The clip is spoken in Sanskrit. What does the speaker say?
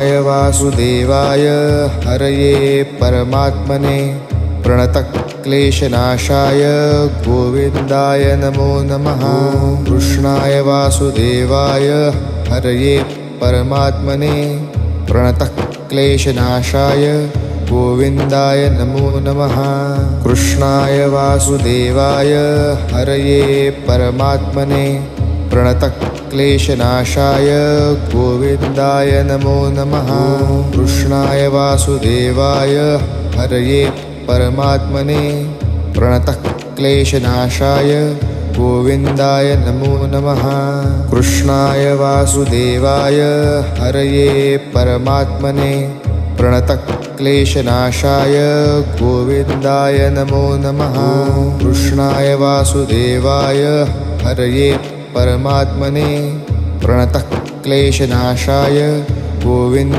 वासुदेवाय हरये परमात्मने प्रणतक्लेशनाशाय गोविन्दाय नमो नमः। कृष्णाय वासुदेवाय हरये परमात्मने प्रणतक्लेशनाशाय गोविन्दाय नमो नमः। कृष्णाय वासुदेवाय हरये परमात्मने प्रणतक्लेशनाशाय गोविन्दाय नमो नमः। कृष्णाय वासुदेवाय हरये परमात्मने प्रणतक्लेशनाशाय गोविन्दाय नमो नमः। कृष्णाय वासुदेवाय हरये परमात्मने प्रणतक्लेशनाशाय गोविन्दाय नमो नमः। कृष्णाय वासुदेवाय हरये परमात्मने प्रणतक्लेशनाशाय गोविन्द